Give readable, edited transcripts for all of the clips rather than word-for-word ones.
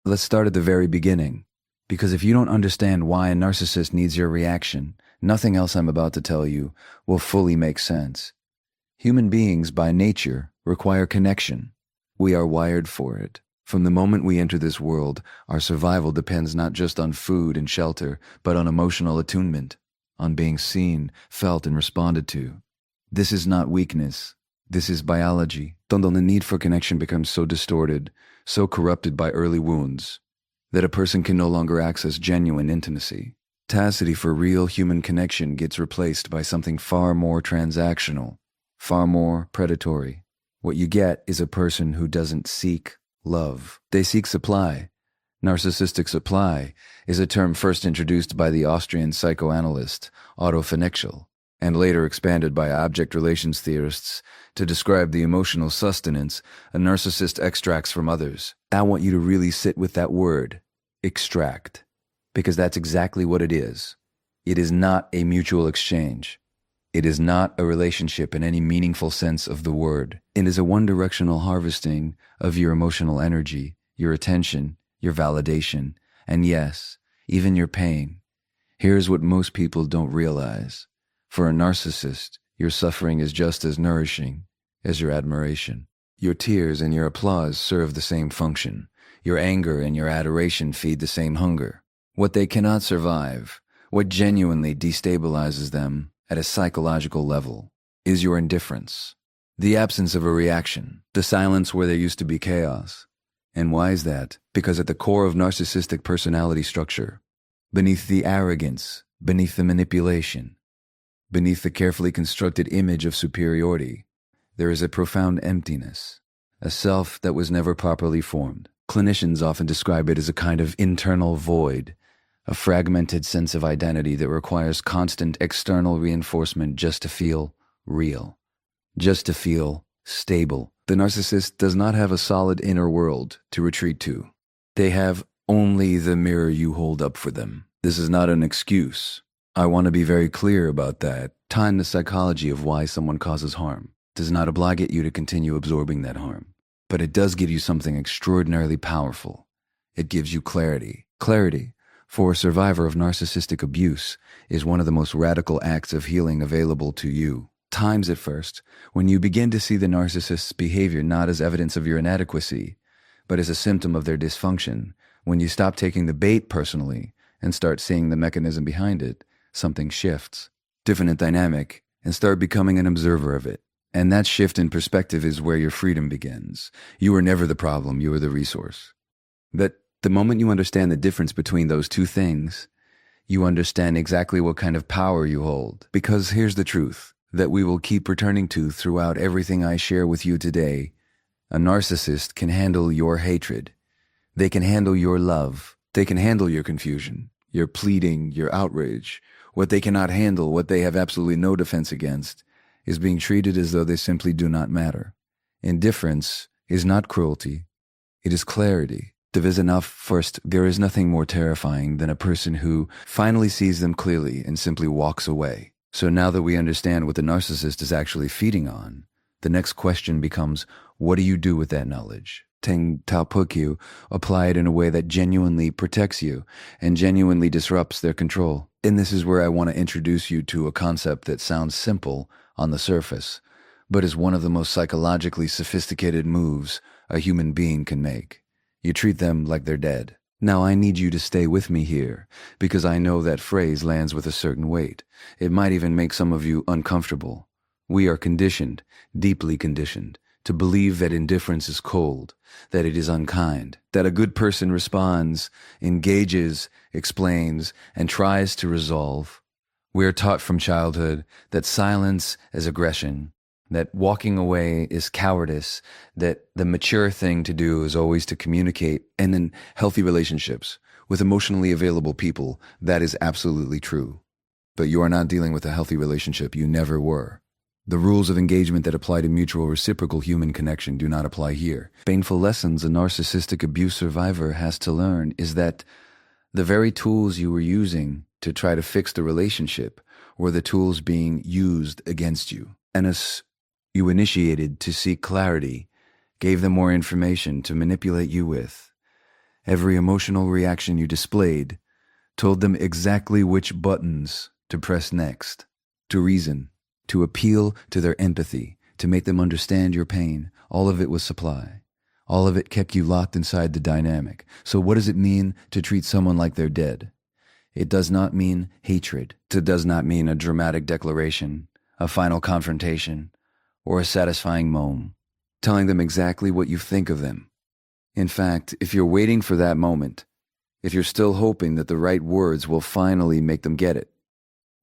Let's start at the very beginning, because if you don't understand why a narcissist needs your reaction, nothing else I'm about to tell you will fully make sense. Human beings, by nature, require connection. We are wired for it. From the moment we enter this world, our survival depends not just on food and shelter, but on emotional attunement, on being seen, felt, and responded to. This is not weakness. This is biology. The need for connection becomes so distorted, so corrupted by early wounds, that a person can no longer access genuine intimacy. Capacity for real human connection gets replaced by something far more transactional, far more predatory. What you get is a person who doesn't seek love. They seek supply. Narcissistic supply is a term first introduced by the Austrian psychoanalyst Otto Pfannigel, and later expanded by object relations theorists to describe the emotional sustenance a narcissist extracts from others. I want you to really sit with that word, extract, because that's exactly what it is. It is not a mutual exchange. It is not a relationship in any meaningful sense of the word. It is a one-directional harvesting of your emotional energy, your attention, your validation, and yes, even your pain. Here's what most people don't realize. For a narcissist, your suffering is just as nourishing as your admiration. Your tears and your applause serve the same function. Your anger and your adoration feed the same hunger. What they cannot survive, what genuinely destabilizes them at a psychological level, is your indifference. The absence of a reaction, the silence where there used to be chaos. And why is that? Because at the core of narcissistic personality structure, beneath the arrogance, beneath the manipulation, beneath the carefully constructed image of superiority, there is a profound emptiness, a self that was never properly formed. Clinicians often describe it as a kind of internal void, a fragmented sense of identity that requires constant external reinforcement just to feel real, just to feel stable. The narcissist does not have a solid inner world to retreat to. They have only the mirror you hold up for them. This is not an excuse. I want to be very clear about that. Time the psychology of why someone causes harm does not obligate you to continue absorbing that harm. But it does give you something extraordinarily powerful. It gives you clarity. Clarity, for a survivor of narcissistic abuse, is one of the most radical acts of healing available to you. Times at first, when you begin to see the narcissist's behavior not as evidence of your inadequacy, but as a symptom of their dysfunction, when you stop taking the bait personally and start seeing the mechanism behind it, something shifts. Different dynamic, and start becoming an observer of it. And that shift in perspective is where your freedom begins. You are never the problem, you are the resource. That the moment you understand the difference between those two things, you understand exactly what kind of power you hold. Because here's the truth that we will keep returning to throughout everything I share with you today. A narcissist can handle your hatred. They can handle your love. They can handle your confusion, your pleading, your outrage. What they cannot handle, what they have absolutely no defense against, is being treated as though they simply do not matter. Indifference is not cruelty. It is clarity. First, there is nothing more terrifying than a person who finally sees them clearly and simply walks away. So now that we understand what the narcissist is actually feeding on, the next question becomes, what do you do with that knowledge? Teng Tao Pukyu, apply it in a way that genuinely protects you and genuinely disrupts their control. And this is where I want to introduce you to a concept that sounds simple on the surface, but is one of the most psychologically sophisticated moves a human being can make. You treat them like they're dead. Now I need you to stay with me here, because I know that phrase lands with a certain weight. It might even make some of you uncomfortable. We are conditioned, deeply conditioned, to believe that indifference is cold, that it is unkind, that a good person responds, engages, explains, and tries to resolve. We are taught from childhood that silence is aggression, that walking away is cowardice, that the mature thing to do is always to communicate. And in healthy relationships with emotionally available people, that is absolutely true. But you are not dealing with a healthy relationship. You never were. The rules of engagement that apply to mutual reciprocal human connection do not apply here. Painful lessons a narcissistic abuse survivor has to learn is that the very tools you were using to try to fix the relationship were the tools being used against you. And as you initiated to seek clarity, gave them more information to manipulate you with, Every emotional reaction you displayed told them exactly which buttons to press next, to reason, to appeal to their empathy, to make them understand your pain. All of it was supply. All of it kept you locked inside the dynamic. So what does it mean to treat someone like they're dead? It does not mean hatred. It does not mean a dramatic declaration, a final confrontation, or a satisfying moan, telling them exactly what you think of them. In fact, if you're waiting for that moment, if you're still hoping that the right words will finally make them get it,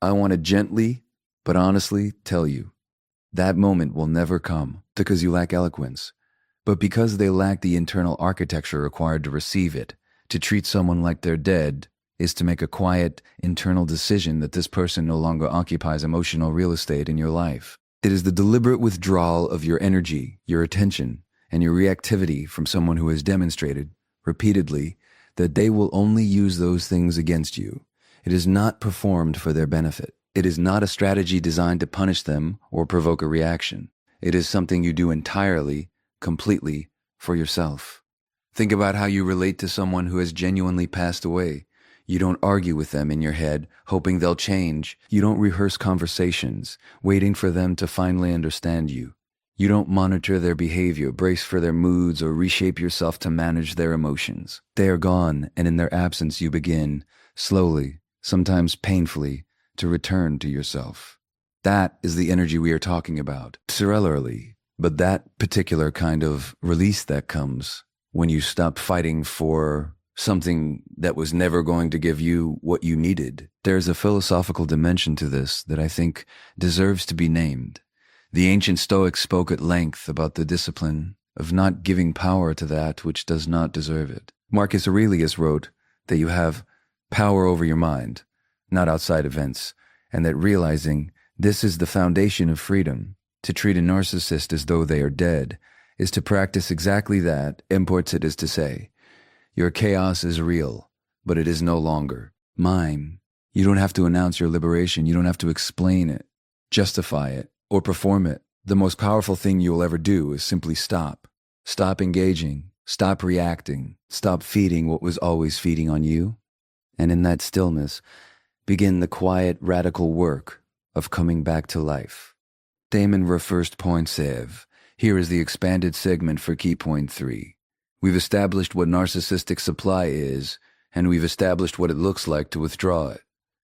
I want to gently, but honestly tell you, that moment will never come because you lack eloquence, but because they lack the internal architecture required to receive it. To treat someone like they're dead is to make a quiet, internal decision that this person no longer occupies emotional real estate in your life. It is the deliberate withdrawal of your energy, your attention, and your reactivity from someone who has demonstrated, repeatedly, that they will only use those things against you. It is not performed for their benefit. It is not a strategy designed to punish them or provoke a reaction. It is something you do entirely, completely, for yourself. Think about how you relate to someone who has genuinely passed away. You don't argue with them in your head, hoping they'll change. You don't rehearse conversations, waiting for them to finally understand you. You don't monitor their behavior, brace for their moods, or reshape yourself to manage their emotions. They are gone, and in their absence you begin, slowly, sometimes painfully, to return to yourself. That is the energy we are talking about, cerebrally, but that particular kind of release that comes when you stop fighting for something that was never going to give you what you needed. There's a philosophical dimension to this that I think deserves to be named. The ancient Stoics spoke at length about the discipline of not giving power to that which does not deserve it. Marcus Aurelius wrote that you have power over your mind, not outside events, and that realizing this is the foundation of freedom. To treat a narcissist as though they are dead is to practice exactly that. Imports it is to say, your chaos is real, but it is no longer mine. You don't have to announce your liberation. You don't have to explain it, justify it, or perform it. The most powerful thing you will ever do is simply stop. Stop engaging. Stop reacting. Stop feeding what was always feeding on you. And in that stillness, begin the quiet, radical work of coming back to life. Damon refers to point 7. Here is the expanded segment for key point 3. We've established what narcissistic supply is, and we've established what it looks like to withdraw it.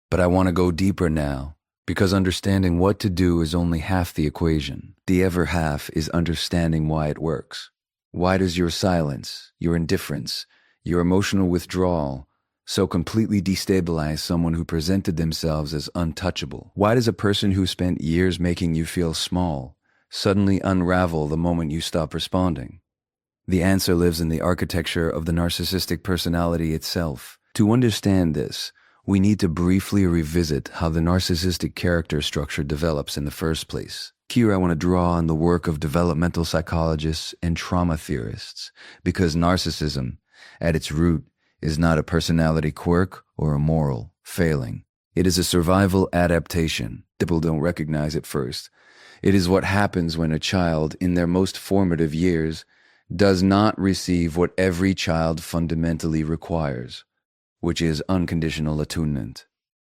But I want to go deeper now, because understanding what to do is only half the equation. The other half is understanding why it works. Why does your silence, your indifference, your emotional withdrawal so completely destabilize someone who presented themselves as untouchable? Why does a person who spent years making you feel small suddenly unravel the moment you stop responding? The answer lives in the architecture of the narcissistic personality itself. To understand this, we need to briefly revisit how the narcissistic character structure develops in the first place. Here I want to draw on the work of developmental psychologists and trauma theorists, because narcissism, at its root, is not a personality quirk or a moral failing. It is a survival adaptation. People don't recognize it first. It is what happens when a child, in their most formative years, does not receive what every child fundamentally requires, which is unconditional attunement.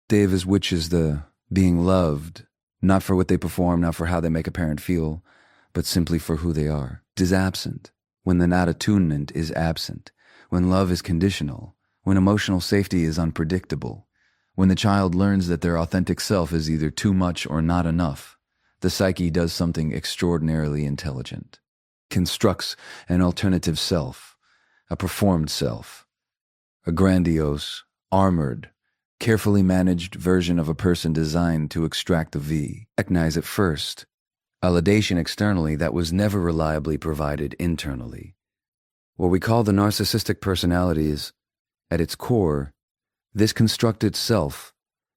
Davis, which is the being loved, not for what they perform, not for how they make a parent feel, but simply for who they are. It is absent when the not attunement is absent, when love is conditional, when emotional safety is unpredictable, when the child learns that their authentic self is either too much or not enough. The psyche does something extraordinarily intelligent. Constructs an alternative self, a performed self, a grandiose, armored, carefully managed version of a person designed to extract a V. Recognize at first, validation externally that was never reliably provided internally. What we call the narcissistic personality is, at its core, this constructed self,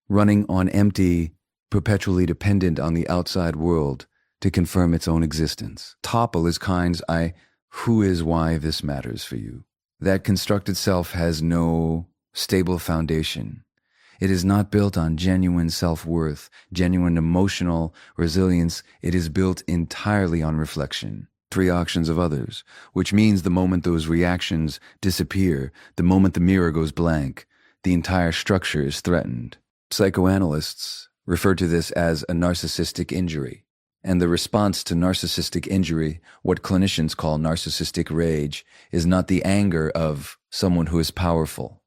running on empty, perpetually dependent on the outside world to confirm its own existence. Topple is kind's who is why this matters for you. That constructed self has no stable foundation. It is not built on genuine self-worth, genuine emotional resilience. It is built entirely on reflection. reactions of others, which means the moment those reactions disappear, the moment the mirror goes blank, the entire structure is threatened. Psychoanalysts refer to this as a narcissistic injury. And the response to narcissistic injury, what clinicians call narcissistic rage, is not the anger of someone who is powerful,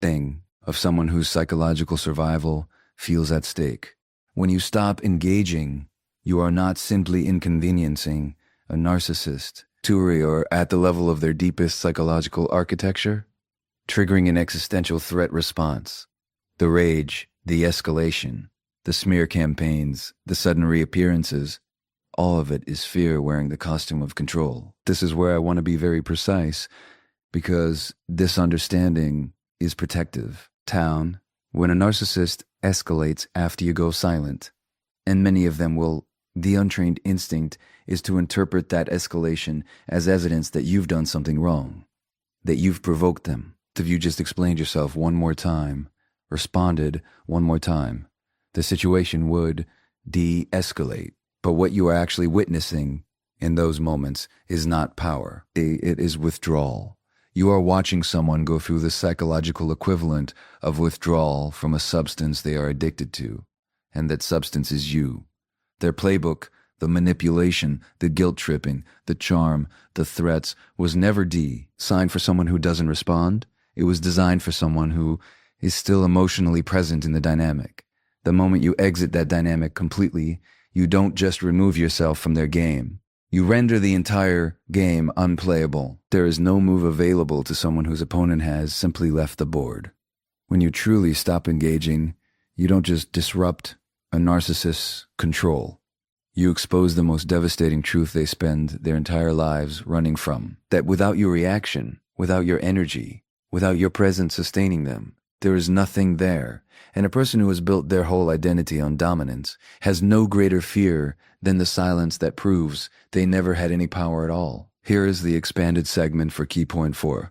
of someone whose psychological survival feels at stake. When you stop engaging, you are not simply inconveniencing a narcissist to or at the level of their deepest psychological architecture, triggering an existential threat response. The rage, the escalation, the smear campaigns, the sudden reappearances, all of it is fear wearing the costume of control. This is where I want to be very precise, because this understanding is protective. When a narcissist escalates after you go silent, and many of them will, the untrained instinct is to interpret that escalation as evidence that you've done something wrong, that you've provoked them. If you just explained yourself one more time, responded one more time, the situation would de-escalate. But what you are actually witnessing in those moments is not power. It is withdrawal. You are watching someone go through the psychological equivalent of withdrawal from a substance they are addicted to, and that substance is you. Their playbook, the manipulation, the guilt-tripping, the charm, the threats, was never designed for someone who doesn't respond. It was designed for someone who is still emotionally present in the dynamic. The moment you exit that dynamic completely, you don't just remove yourself from their game. You render the entire game unplayable. There is no move available to someone whose opponent has simply left the board. When you truly stop engaging, you don't just disrupt a narcissist's control. You expose the most devastating truth they spend their entire lives running from. That without your reaction, without your energy, without your presence sustaining them, there is nothing there. And a person who has built their whole identity on dominance has no greater fear than the silence that proves they never had any power at all. Here is the expanded segment for key point 4.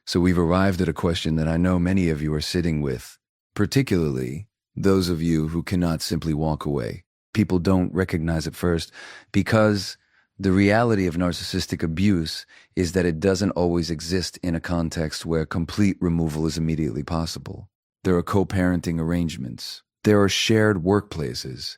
So we've arrived at a question that I know many of you are sitting with, particularly those of you who cannot simply walk away. People don't recognize it first because the reality of narcissistic abuse is that it doesn't always exist in a context where complete removal is immediately possible. There are co-parenting arrangements. There are shared workplaces.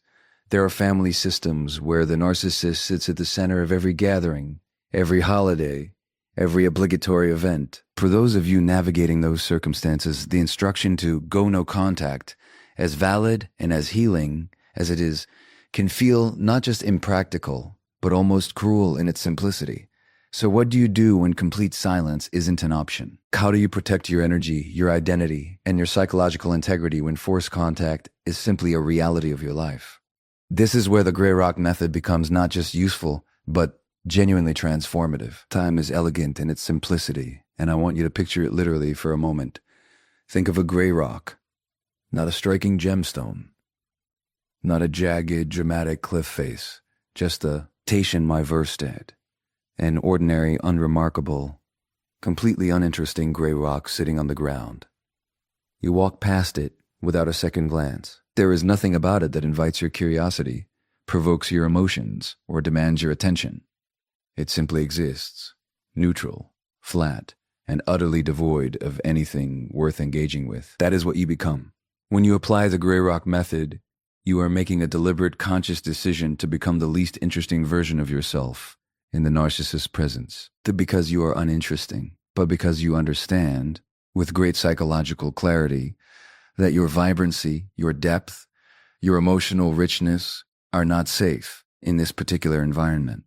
There are family systems where the narcissist sits at the center of every gathering, every holiday, every obligatory event. For those of you navigating those circumstances, the instruction to go no contact, as valid and as healing as it is, can feel not just impractical, but almost cruel in its simplicity. So what do you do when complete silence isn't an option? How do you protect your energy, your identity, and your psychological integrity when forced contact is simply a reality of your life? This is where the gray rock method becomes not just useful, but genuinely transformative. Time is elegant in its simplicity, and I want you to picture it literally for a moment. Think of a gray rock, not a striking gemstone, not a jagged, dramatic cliff face, just a Tation my Verstead, an ordinary, unremarkable, completely uninteresting gray rock sitting on the ground. You walk past it without a second glance. There is nothing about it that invites your curiosity, provokes your emotions, or demands your attention. It simply exists, neutral, flat, and utterly devoid of anything worth engaging with. That is what you become. When you apply the gray rock method, you are making a deliberate, conscious decision to become the least interesting version of yourself in the narcissist's presence. Not because you are uninteresting, but because you understand, with great psychological clarity, that your vibrancy, your depth, your emotional richness are not safe in this particular environment.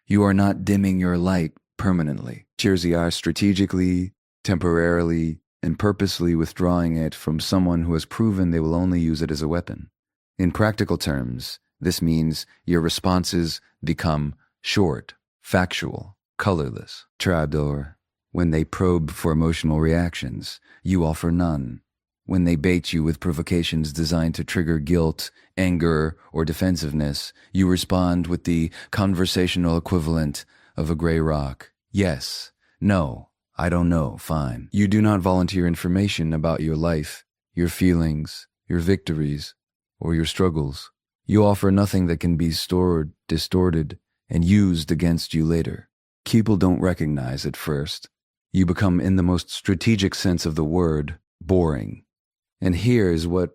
You are not dimming your light permanently. You are strategically, temporarily, and purposely withdrawing it from someone who has proven they will only use it as a weapon. In practical terms, this means your responses become short, factual, colorless. Trapdoor. When they probe for emotional reactions, you offer none. When they bait you with provocations designed to trigger guilt, anger, or defensiveness, you respond with the conversational equivalent of a gray rock. Yes, no, I don't know, fine. You do not volunteer information about your life, your feelings, your victories, or your struggles. You offer nothing that can be stored, distorted, and used against you later. People don't recognize at first. You become, in the most strategic sense of the word, boring. And here is what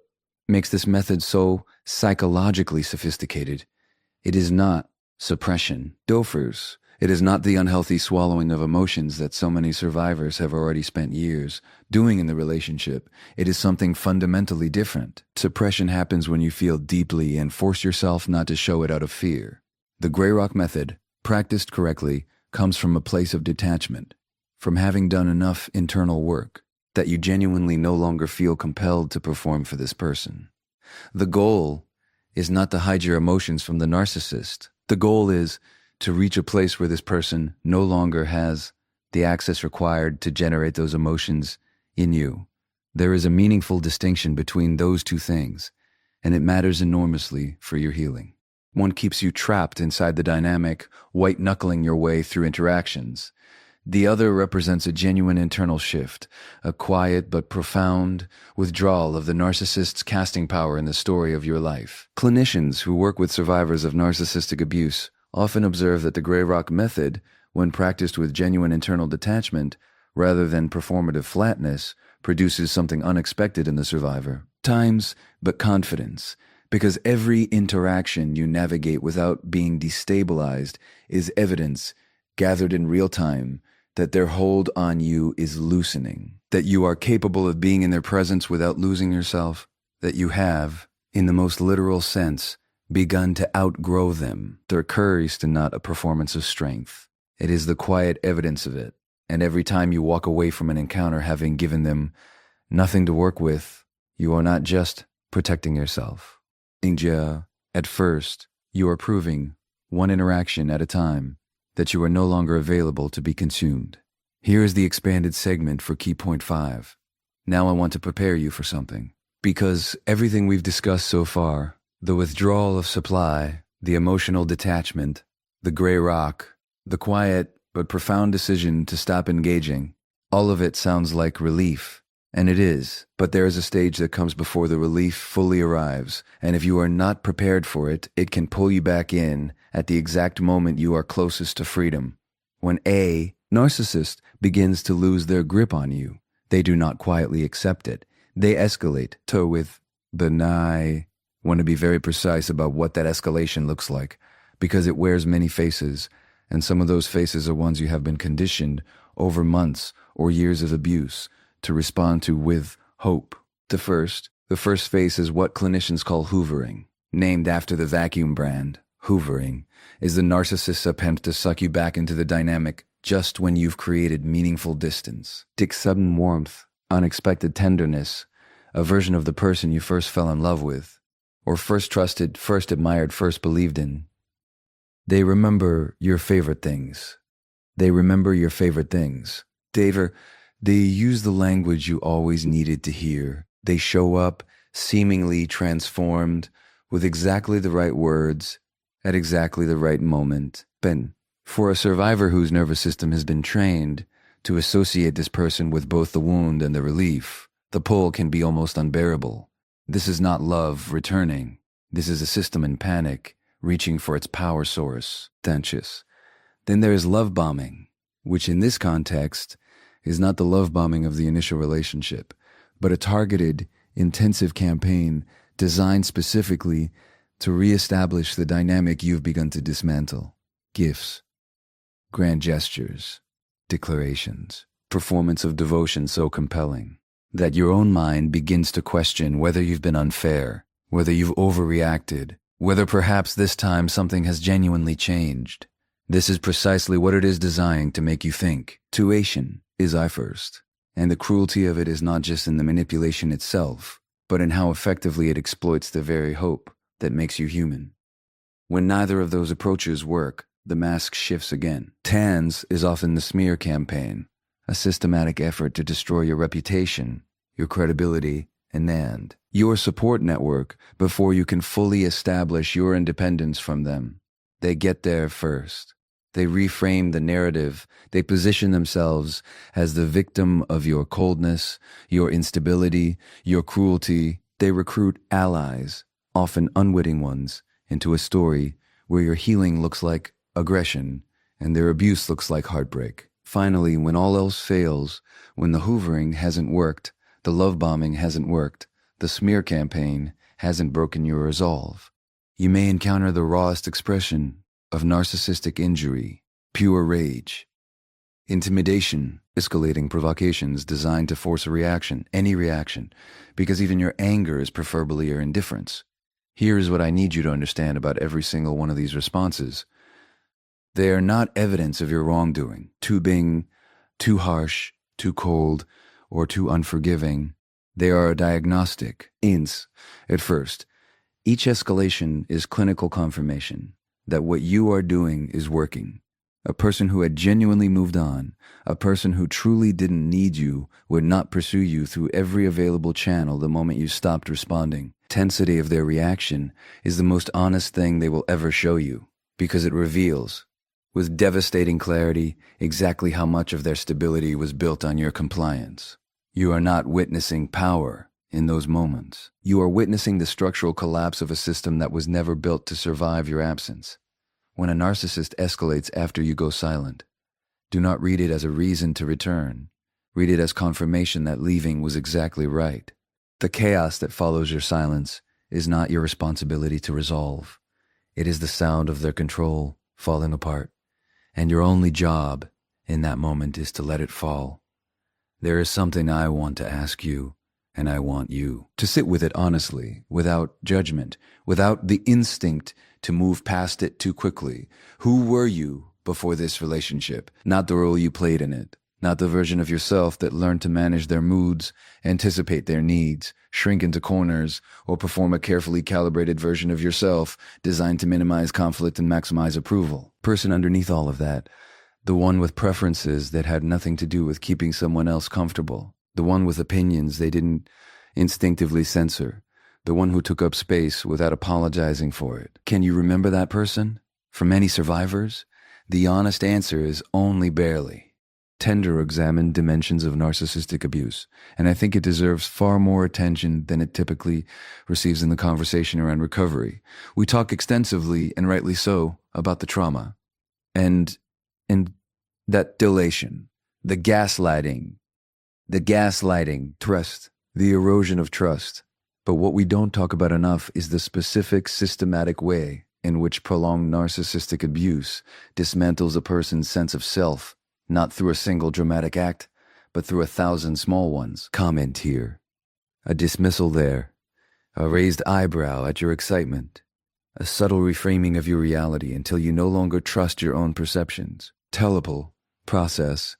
makes this method so psychologically sophisticated. It is not suppression. Dofers. It is not the unhealthy swallowing of emotions that so many survivors have already spent years doing in the relationship. It is something fundamentally different. Suppression happens when you feel deeply and force yourself not to show it out of fear. The Grey Rock method, practiced correctly, comes from a place of detachment, from having done enough internal work that you genuinely no longer feel compelled to perform for this person. The goal is not to hide your emotions from the narcissist. The goal is to reach a place where this person no longer has the access required to generate those emotions in you. There is a meaningful distinction between those two things, and it matters enormously for your healing. One keeps you trapped inside the dynamic, white-knuckling your way through interactions. The other represents a genuine internal shift, a quiet but profound withdrawal of the narcissist's casting power in the story of your life. Clinicians who work with survivors of narcissistic abuse often observe that the Grey Rock method, when practiced with genuine internal detachment rather than performative flatness, produces something unexpected in the survivor. Times, but confidence, because every interaction you navigate without being destabilized is evidence, gathered in real time, that their hold on you is loosening, that you are capable of being in their presence without losing yourself, that you have, in the most literal sense, begun to outgrow them. Their courage is not a performance of strength. It is the quiet evidence of it. And every time you walk away from an encounter having given them nothing to work with, you are not just protecting yourself. At first, you are proving, one interaction at a time, that you are no longer available to be consumed. Here is the expanded segment for key point 5. Now I want to prepare you for something. Because everything we've discussed so far, the withdrawal of supply, the emotional detachment, the Grey Rock, the quiet but profound decision to stop engaging, all of it sounds like relief. And it is, but there is a stage that comes before the relief fully arrives, and if you are not prepared for it, it can pull you back in at the exact moment you are closest to freedom. When a narcissist begins to lose their grip on you, they do not quietly accept it. They escalate to with I want to be very precise about what that escalation looks like, because it wears many faces, and some of those faces are ones you have been conditioned over months or years of abuse to respond to with hope. The first phase is what clinicians call hoovering. Named after the vacuum brand, hoovering is the narcissist's attempt to suck you back into the dynamic just when you've created meaningful distance. Take sudden warmth, unexpected tenderness, a version of the person you first fell in love with, or first trusted, first admired, first believed in. They remember your favorite things. They use the language you always needed to hear. They show up, seemingly transformed, with exactly the right words, at exactly the right moment. For a survivor whose nervous system has been trained to associate this person with both the wound and the relief, the pull can be almost unbearable. This is not love returning. This is a system in panic, reaching for its power source. Then there is love bombing, which in this context is not the love bombing of the initial relationship, but a targeted, intensive campaign designed specifically to reestablish the dynamic you've begun to dismantle. Gifts, grand gestures, declarations, performance of devotion so compelling that your own mind begins to question whether you've been unfair, whether you've overreacted, whether perhaps this time something has genuinely changed. This is precisely what it is designed to make you think. Tuition is I first, and the cruelty of it is not just in the manipulation itself, but in how effectively it exploits the very hope that makes you human. When neither of those approaches work, the mask shifts again. TANS is often the smear campaign, a systematic effort to destroy your reputation, your credibility, and your support network before you can fully establish your independence from them. They get there first. They reframe the narrative. They position themselves as the victim of your coldness, your instability, your cruelty. They recruit allies, often unwitting ones, into a story where your healing looks like aggression, and their abuse looks like heartbreak. Finally, when all else fails, when the hoovering hasn't worked, the love bombing hasn't worked, the smear campaign hasn't broken your resolve, you may encounter the rawest expression of narcissistic injury, pure rage, intimidation, escalating provocations designed to force a reaction, any reaction, because even your anger is preferably your indifference. Here is what I need you to understand about every single one of these responses. They are not evidence of your wrongdoing, being too harsh, too cold, or too unforgiving. They are a diagnostic, at first. Each escalation is clinical confirmation that what you are doing is working. A person who had genuinely moved on, a person who truly didn't need you, would not pursue you through every available channel the moment you stopped responding. Intensity of their reaction is the most honest thing they will ever show you, because it reveals, with devastating clarity, exactly how much of their stability was built on your compliance. You are not witnessing power in those moments. You are witnessing the structural collapse of a system that was never built to survive your absence. When a narcissist escalates after you go silent, do not read it as a reason to return. Read it as confirmation that leaving was exactly right. The chaos that follows your silence is not your responsibility to resolve. It is the sound of their control falling apart, and your only job in that moment is to let it fall. There is something I want to ask you, and I want you to sit with it honestly, without judgment, without the instinct to move past it too quickly. Who were you before this relationship? Not the role you played in it. Not the version of yourself that learned to manage their moods, anticipate their needs, shrink into corners, or perform a carefully calibrated version of yourself designed to minimize conflict and maximize approval. Person underneath all of that, the one with preferences that had nothing to do with keeping someone else comfortable, the one with opinions they didn't instinctively censor, the one who took up space without apologizing for it. Can you remember that person? For many survivors, the honest answer is only barely. Tender examined dimensions of narcissistic abuse, and I think it deserves far more attention than it typically receives in the conversation around recovery. We talk extensively, and rightly so, about the trauma, and that dilation, the gaslighting, trust, the erosion of trust. But what we don't talk about enough is the specific, systematic way in which prolonged narcissistic abuse dismantles a person's sense of self, not through a single dramatic act, but through 1,000 small ones. Comment here, a dismissal there, a raised eyebrow at your excitement, a subtle reframing of your reality until you no longer trust your own perceptions. Telepal process,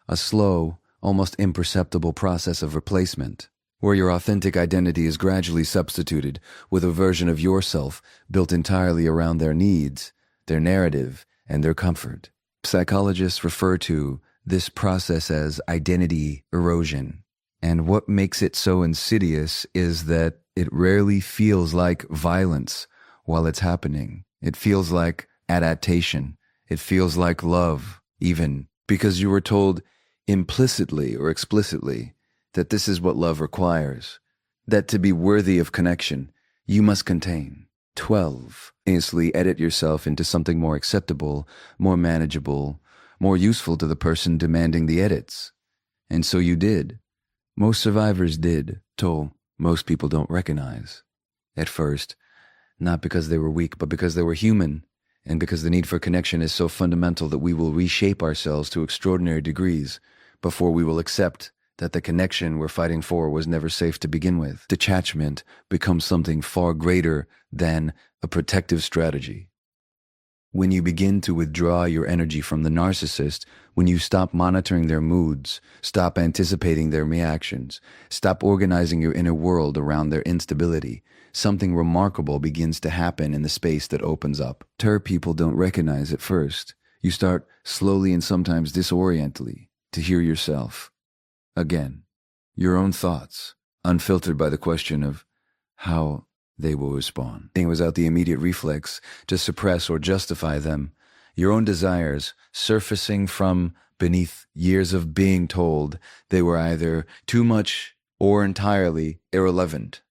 a slow, almost imperceptible process of replacement, where your authentic identity is gradually substituted with a version of yourself built entirely around their needs, their narrative, and their comfort. Psychologists refer to this process as identity erosion. And what makes it so insidious is that it rarely feels like violence while it's happening. It feels like adaptation. It feels like love, even because you were told implicitly or explicitly that this is what love requires, that to be worthy of connection, you must contain. 12. Instantly edit yourself into something more acceptable, more manageable, more useful to the person demanding the edits. And so you did. Most survivors did, though most people don't recognize. At first, not because they were weak, but because they were human, and because the need for connection is so fundamental that we will reshape ourselves to extraordinary degrees before we will accept that the connection we're fighting for was never safe to begin with. Detachment becomes something far greater than a protective strategy. When you begin to withdraw your energy from the narcissist, when you stop monitoring their moods, stop anticipating their reactions, stop organizing your inner world around their instability, something remarkable begins to happen in the space that opens up. People don't recognize at first. You start slowly and sometimes disorientally to hear yourself. Again, your own thoughts, unfiltered by the question of how they will respond. Without the immediate reflex to suppress or justify them, your own desires surfacing from beneath years of being told they were either too much or entirely irrelevant.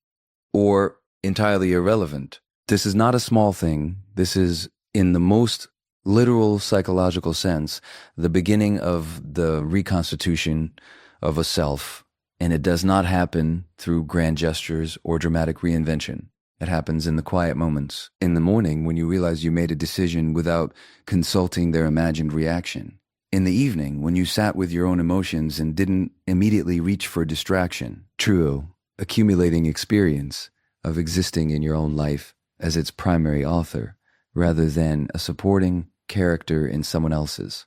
This is not a small thing. This is, in the most literal psychological sense, the beginning of the reconstitution of a self, and it does not happen through grand gestures or dramatic reinvention. It happens in the quiet moments, in the morning when you realize you made a decision without consulting their imagined reaction, in the evening when you sat with your own emotions and didn't immediately reach for distraction. True, accumulating experience of existing in your own life as its primary author, rather than a supporting character in someone else's.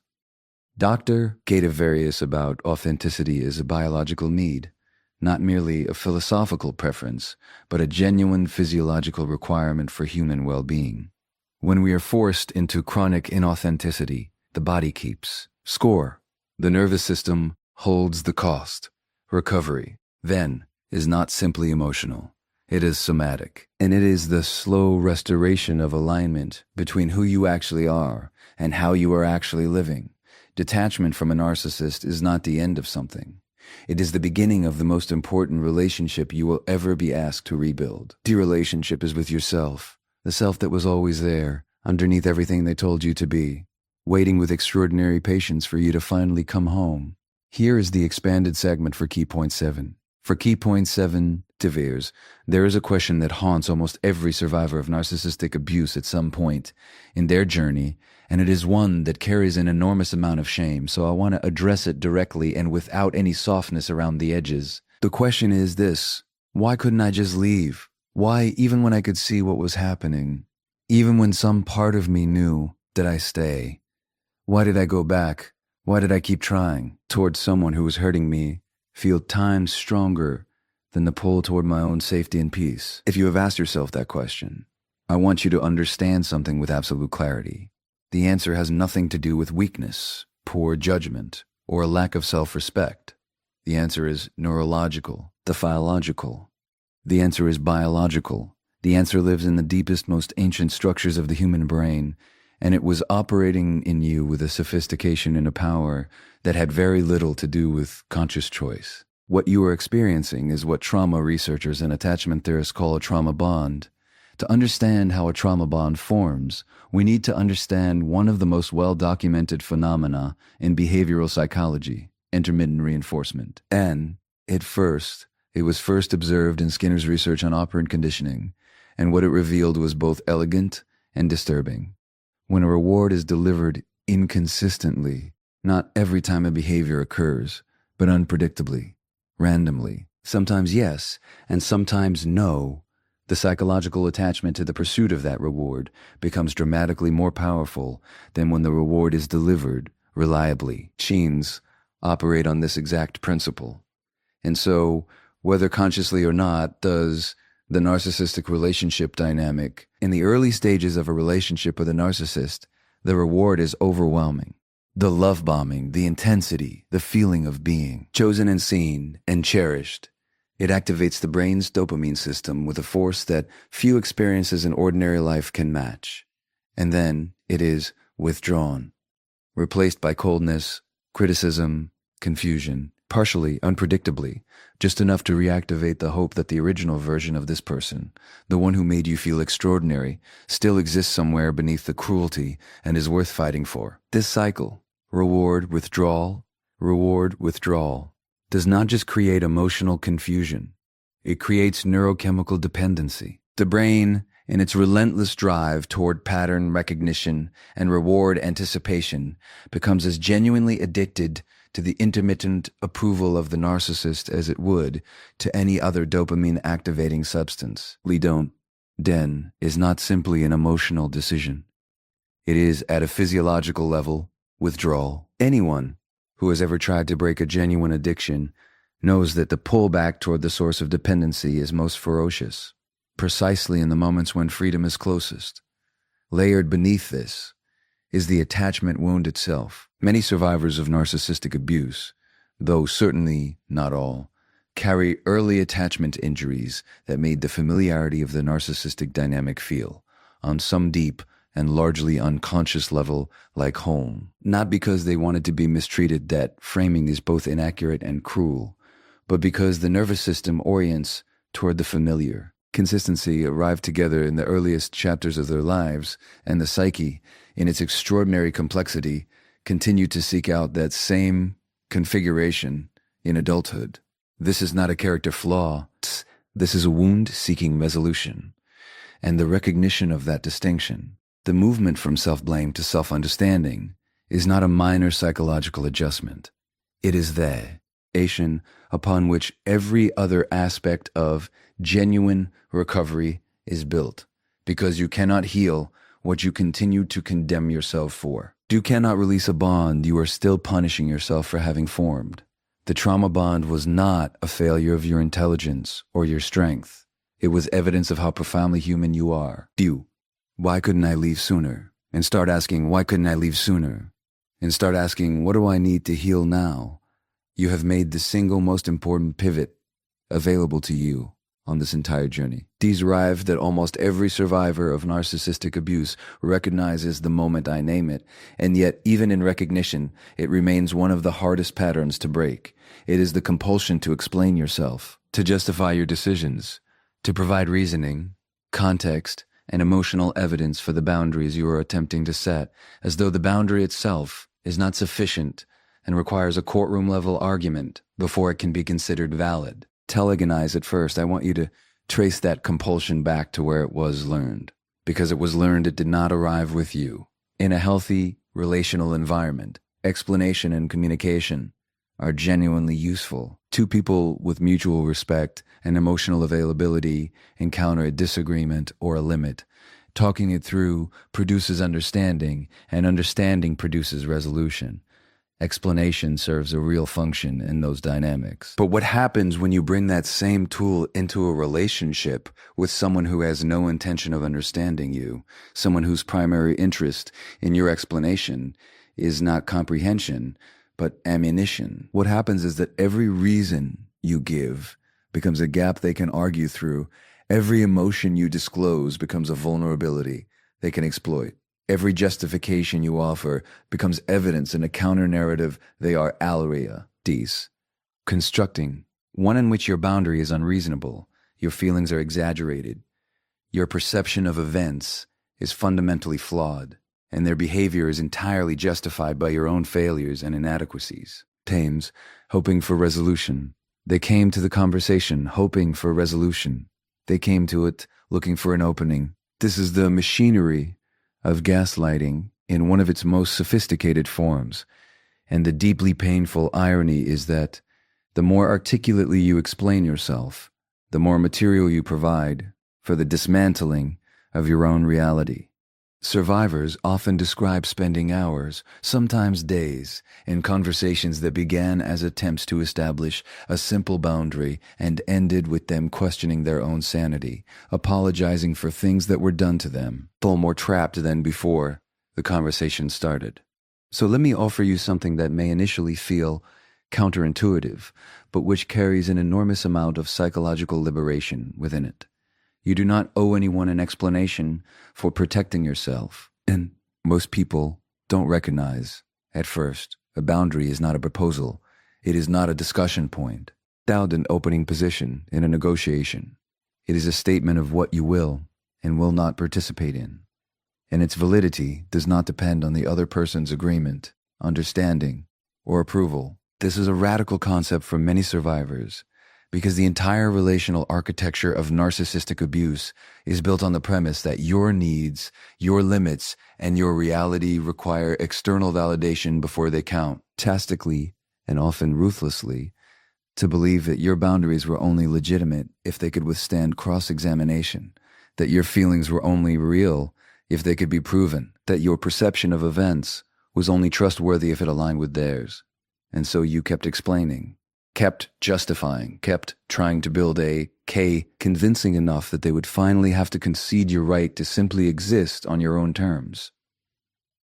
Dr. Gabor about authenticity is a biological need, not merely a philosophical preference, but a genuine physiological requirement for human well-being. When we are forced into chronic inauthenticity, the body keeps score. The nervous system holds the cost. Recovery, then, is not simply emotional. It is somatic, and it is the slow restoration of alignment between who you actually are and how you are actually living. Detachment from a narcissist is not the end of something. It is the beginning of the most important relationship you will ever be asked to rebuild. The relationship is with yourself, the self that was always there, underneath everything they told you to be, waiting with extraordinary patience for you to finally come home. Here is the expanded segment for Key Point 7. For Key Point 7, Deveres, there is a question that haunts almost every survivor of narcissistic abuse at some point in their journey, and it is one that carries an enormous amount of shame, so I want to address it directly and without any softness around the edges. The question is this: why couldn't I just leave? Why, even when I could see what was happening, even when some part of me knew, did I stay? Why did I go back? Why did I keep trying towards someone who was hurting me feel times stronger than the pull toward my own safety and peace? If you have asked yourself that question, I want you to understand something with absolute clarity. The answer has nothing to do with weakness, poor judgment, or a lack of self-respect. The answer is neurological, physiological. The answer is biological. The answer lives in the deepest, most ancient structures of the human brain, and it was operating in you with a sophistication and a power that had very little to do with conscious choice. What you are experiencing is what trauma researchers and attachment theorists call a trauma bond. To understand how a trauma bond forms, we need to understand one of the most well-documented phenomena in behavioral psychology, intermittent reinforcement. And, it was first observed in Skinner's research on operant conditioning, and what it revealed was both elegant and disturbing. When a reward is delivered inconsistently, not every time a behavior occurs, but unpredictably, randomly, sometimes yes, and sometimes no, the psychological attachment to the pursuit of that reward becomes dramatically more powerful than when the reward is delivered reliably. Genes operate on this exact principle. And so, whether consciously or not, does the narcissistic relationship dynamic. In the early stages of a relationship with a narcissist, the reward is overwhelming. The love bombing, the intensity, the feeling of being chosen and seen and cherished. It activates the brain's dopamine system with a force that few experiences in ordinary life can match. And then it is withdrawn, replaced by coldness, criticism, confusion, partially, unpredictably, just enough to reactivate the hope that the original version of this person, the one who made you feel extraordinary, still exists somewhere beneath the cruelty and is worth fighting for. This cycle, reward, withdrawal, does not just create emotional confusion. It creates neurochemical dependency. The brain, in its relentless drive toward pattern recognition and reward anticipation, becomes as genuinely addicted to the intermittent approval of the narcissist as it would to any other dopamine-activating substance. Den is not simply an emotional decision. It is, at a physiological level, withdrawal. Anyone who has ever tried to break a genuine addiction knows that the pull back toward the source of dependency is most ferocious, precisely in the moments when freedom is closest. Layered beneath this is the attachment wound itself. Many survivors of narcissistic abuse, though certainly not all, carry early attachment injuries that made the familiarity of the narcissistic dynamic feel, on some deep and largely unconscious level, like home. Not because they wanted to be mistreated, that framing is both inaccurate and cruel, but because the nervous system orients toward the familiar. consistency arrived together in the earliest chapters of their lives, and the psyche, in its extraordinary complexity, continued to seek out that same configuration in adulthood. This is not a character flaw. This is a wound seeking resolution. And the recognition of that distinction, the movement from self-blame to self-understanding, is not a minor psychological adjustment. It is the foundation upon which every other aspect of genuine recovery is built, because you cannot heal what you continue to condemn yourself for. You cannot release a bond you are still punishing yourself for having formed. The trauma bond was not a failure of your intelligence or your strength. It was evidence of how profoundly human you are. Why couldn't I leave sooner? And start asking, why couldn't I leave sooner? And start asking, what do I need to heal now? You have made the single most important pivot available to you on this entire journey. These arrived that almost every survivor of narcissistic abuse recognizes the moment I name it, and yet even in recognition, it remains one of the hardest patterns to break. It is the compulsion to explain yourself, to justify your decisions, to provide reasoning, context, and emotional evidence for the boundaries you are attempting to set, as though the boundary itself is not sufficient and requires a courtroom-level argument before it can be considered valid. Telegonize at first. I want you to trace that compulsion back to where it was learned. Because it was learned, it did not arrive with you. In a healthy relational environment, explanation and communication are genuinely useful. Two people with mutual respect and emotional availability encounter a disagreement or a limit. Talking it through produces understanding, and understanding produces resolution. Explanation serves a real function in those dynamics. But what happens when you bring that same tool into a relationship with someone who has no intention of understanding you, someone whose primary interest in your explanation is not comprehension, but ammunition? What happens is that every reason you give becomes a gap they can argue through. Every emotion you disclose becomes a vulnerability they can exploit. Every justification you offer becomes evidence in a counter-narrative they are alaria. Constructing, one in which your boundary is unreasonable, your feelings are exaggerated, your perception of events is fundamentally flawed, and their behavior is entirely justified by your own failures and inadequacies. Thames, hoping for resolution. They came to the conversation hoping for resolution. They came to it looking for an opening. This is the machinery of gaslighting in one of its most sophisticated forms. And the deeply painful irony is that the more articulately you explain yourself, the more material you provide for the dismantling of your own reality. Survivors often describe spending hours, sometimes days, in conversations that began as attempts to establish a simple boundary and ended with them questioning their own sanity, apologizing for things that were done to them, far more trapped than before the conversation started. So let me offer you something that may initially feel counterintuitive, but which carries an enormous amount of psychological liberation within it. You do not owe anyone an explanation for protecting yourself. And most people don't recognize, at first, a boundary is not a proposal. It is not a discussion point. Without an opening position in a negotiation. It is a statement of what you will and will not participate in. And its validity does not depend on the other person's agreement, understanding, or approval. This is a radical concept for many survivors, because the entire relational architecture of narcissistic abuse is built on the premise that your needs, your limits, and your reality require external validation before they count. Tactically, and often ruthlessly, to believe that your boundaries were only legitimate if they could withstand cross-examination, that your feelings were only real if they could be proven, that your perception of events was only trustworthy if it aligned with theirs. And so you kept explaining, kept justifying, kept trying to build a case convincing enough that they would finally have to concede your right to simply exist on your own terms.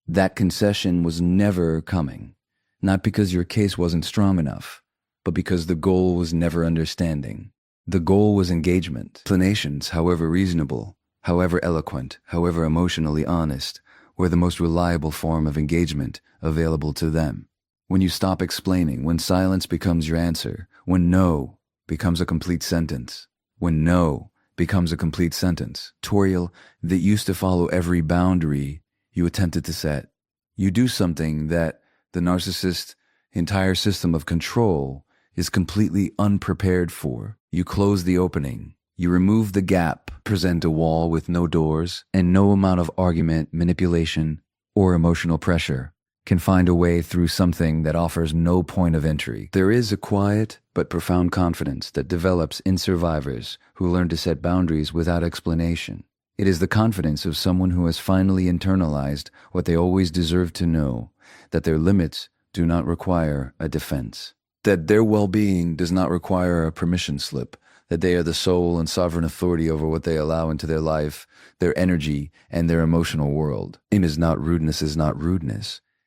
That concession was never coming, not because your case wasn't strong enough, but because the goal was never understanding. The goal was engagement. Explanations, however reasonable, however eloquent, however emotionally honest, were the most reliable form of engagement available to them. When you stop explaining, when silence becomes your answer, when no becomes a complete sentence, when no becomes a complete sentence. Tutorial that used to follow every boundary you attempted to set. You do something that the narcissist's entire system of control is completely unprepared for. You close the opening. You remove the gap, present a wall with no doors, and no amount of argument, manipulation, or emotional pressure can find a way through something that offers no point of entry. There is a quiet but profound confidence that develops in survivors who learn to set boundaries without explanation. It is the confidence of someone who has finally internalized what they always deserve to know, that their limits do not require a defense, that their well-being does not require a permission slip, that they are the sole and sovereign authority over what they allow into their life, their energy, and their emotional world. It is not rudeness.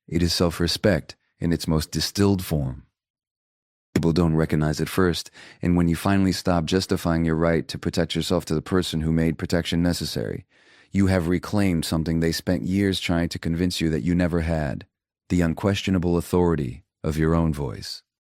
It is self-respect in its most distilled form. People don't recognize it first, and when you finally stop justifying your right to protect yourself to the person who made protection necessary, you have reclaimed something they spent years trying to convince you that you never had, the unquestionable authority of your own voice.